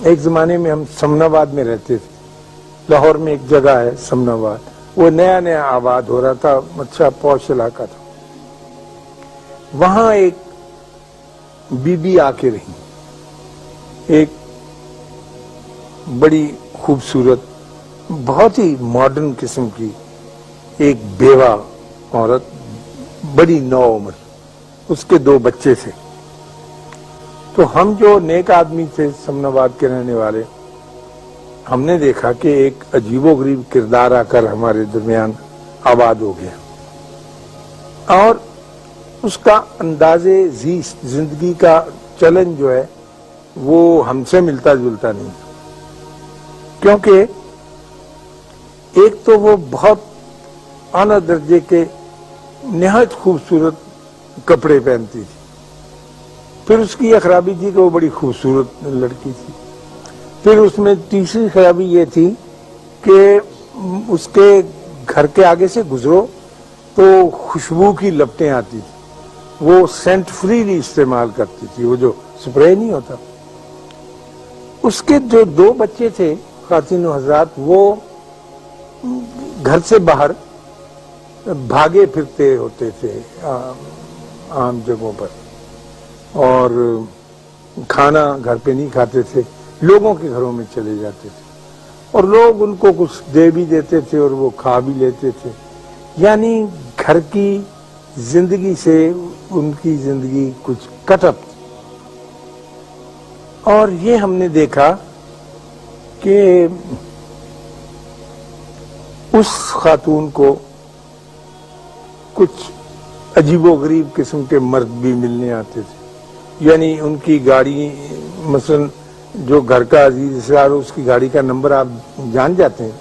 ایک زمانے میں ہم سمناباد میں رہتے تھے، لاہور میں ایک جگہ ہے سمناباد، وہ نیا نیا آباد ہو رہا تھا، اچھا پوش علاقہ تھا. وہاں ایک بی بی آ کے رہی، ایک بڑی خوبصورت بہت ہی ماڈرن قسم کی ایک بیوہ عورت، بڑی نو عمر، اس کے 2 بچے تھے. تو ہم جو نیک آدمی تھے سمناباد کے رہنے والے، ہم نے دیکھا کہ ایک عجیب و غریب کردار آ کر ہمارے درمیان آباد ہو گیا، اور اس کا انداز زندگی کا چلن جو ہے وہ ہم سے ملتا جلتا نہیں، کیونکہ ایک تو وہ بہت اعلیٰ درجے کے نہایت خوبصورت کپڑے پہنتی تھی، پھر اس کی یہ خرابی تھی کہ وہ بڑی خوبصورت لڑکی تھی، پھر اس میں تیسری خرابی یہ تھی کہ اس کے گھر کے آگے سے گزرو تو خوشبو کی لپٹیں آتی تھی، وہ سینٹ فریلی استعمال کرتی تھی، وہ جو سپرے نہیں ہوتا. اس کے جو 2 بچے تھے خواتین و حضرات، وہ گھر سے باہر بھاگے پھرتے ہوتے تھے عام جگہوں پر، اور کھانا گھر پہ نہیں کھاتے تھے، لوگوں کے گھروں میں چلے جاتے تھے، اور لوگ ان کو کچھ دے بھی دیتے تھے اور وہ کھا بھی لیتے تھے. یعنی گھر کی زندگی سے ان کی زندگی کچھ کٹ اپ. اور یہ ہم نے دیکھا کہ اس خاتون کو کچھ عجیب و غریب قسم کے مرد بھی ملنے آتے تھے. یعنی ان کی گاڑی، مثلا جو گھر کا عزیز اسرار، اس کی گاڑی کا نمبر آپ جان جاتے ہیں،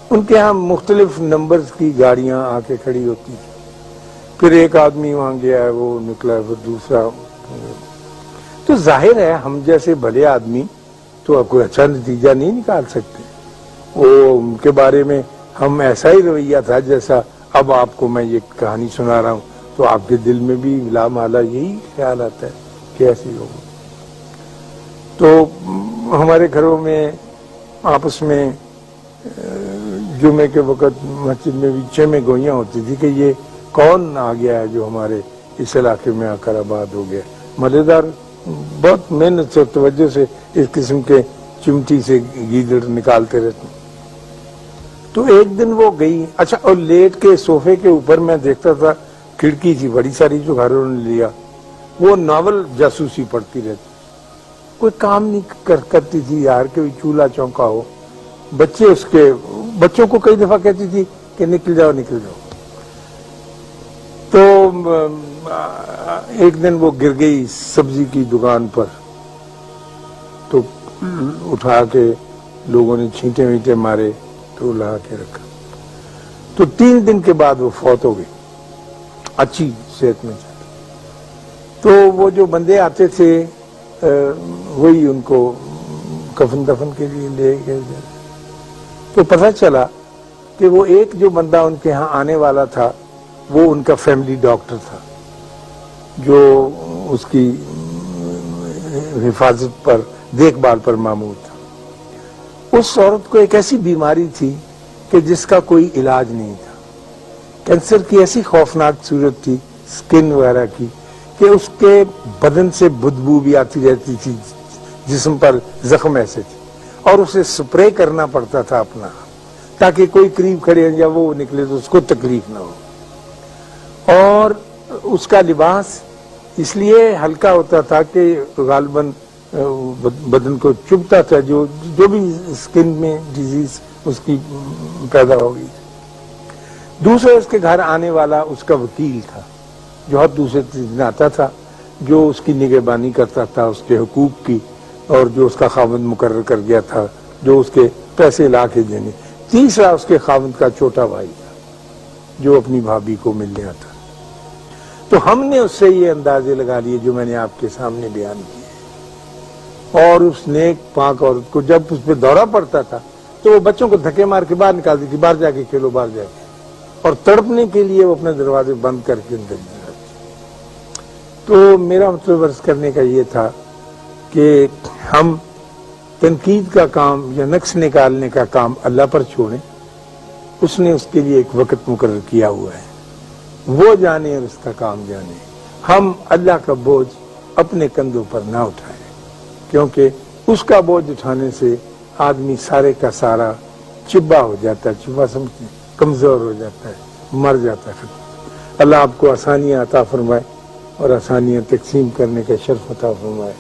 ان کے ہاں مختلف نمبرز کی گاڑیاں آ کے کھڑی ہوتی تھی. پھر ایک آدمی وہاں گیا ہے، وہ نکلا، پھر دوسرا. تو ظاہر ہے ہم جیسے بھلے آدمی تو کوئی اچھا نتیجہ نہیں نکال سکتے. وہ ان کے بارے میں ہم ایسا ہی رویہ تھا جیسا اب آپ کو میں یہ کہانی سنا رہا ہوں، تو آپ کے دل میں بھی لا مالا یہی خیال آتا ہے کہ ایسے ہی ہوگا. تو ہمارے گھروں میں آپس میں جمعے کے وقت مسجد میں بھی چیمیں گوئیاں ہوتی تھی کہ یہ کون آ گیا ہے جو ہمارے اس علاقے میں آ کر آباد ہو گیا. مزیدار بہت محنت سے توجہ سے اس قسم کے چمٹی سے گیدڑ نکالتے رہتے. تو ایک دن وہ گئی، اچھا، اور لیٹ کے صوفے کے اوپر میں دیکھتا تھا، کھڑکی تھی بڑی ساری جو گھروں نے لیا، وہ ناول جاسوسی پڑھتی رہتی، کوئی کام نہیں کرتی تھی یار کہ چولہا چونکا ہو. بچے اس کے بچوں کو کئی دفعہ کہتی تھی کہ نکل جاؤ نکل جاؤ. تو ایک دن وہ گر گئی سبزی کی دکان پر، تو اٹھا کے لوگوں نے چھینٹے وینٹے مارے تو لا کے رکھا. تو 3 دن کے بعد وہ فوت ہو گئی، اچھی صحت میں. تو وہ جو بندے آتے تھے وہی ان کو کفن دفن کے لیے لے گئے. تو پتہ چلا کہ وہ ایک جو بندہ ان کے ہاں آنے والا تھا وہ ان کا فیملی ڈاکٹر تھا، جو اس کی حفاظت پر، دیکھ بھال پر مامور تھا. اس عورت کو ایک ایسی بیماری تھی کہ جس کا کوئی علاج نہیں تھا. کینسر کی ایسی خوفناک صورت تھی سکن وغیرہ کی کہ اس کے بدن سے بدبو بھی آتی رہتی تھی، جسم پر زخم ایسے تھے، اور اسے سپرے کرنا پڑتا تھا اپنا، تاکہ کوئی قریب کھڑے یا وہ نکلے تو اس کو تکلیف نہ ہو. اور اس کا لباس اس لیے ہلکا ہوتا تھا کہ غالباً بدن کو چبھتا تھا، جو بھی سکن میں ڈیزیز اس کی پیدا ہو گئی. دوسرا اس کے گھر آنے والا اس کا وکیل تھا، جو ہر دوسرے دن آتا تھا، جو اس کی نگہبانی کرتا تھا اس کے حقوق کی، اور جو اس کا خاوند مقرر کر گیا تھا جو اس کے پیسے لا کے دینے. تیسرا اس کے خاوند کا چھوٹا بھائی تھا جو اپنی بھابھی کو ملنے آتا. تو ہم نے اس سے یہ اندازے لگا لیے جو میں نے آپ کے سامنے بیان کیے. اور اس نیک پاک عورت کو جب اس پہ دورہ پڑتا تھا تو وہ بچوں کو دھکے مار کے باہر نکالتی تھی، باہر جا کے کھیلو، باہر جا کے، اور تڑپنے کے لیے وہ اپنے دروازے بند کر کے اندر جاتی. تو میرا مطلب عرض کرنے کا یہ تھا کہ ہم تنقید کا کام یا نقص نکالنے کا کام اللہ پر چھوڑیں، اس نے اس کے لیے ایک وقت مقرر کیا ہوا ہے، وہ جانے اور اس کا کام جانے۔ ہم اللہ کا بوجھ اپنے کندھوں پر نہ اٹھائیں، کیونکہ اس کا بوجھ اٹھانے سے آدمی سارے کا سارا چبا ہو جاتا ہے، چبا سمجھتے ہیں، کمزور ہو جاتا ہے، مر جاتا ہے۔ اللہ آپ کو آسانیاں عطا فرمائے اور آسانیاں تقسیم کرنے کا شرف عطا فرمائے۔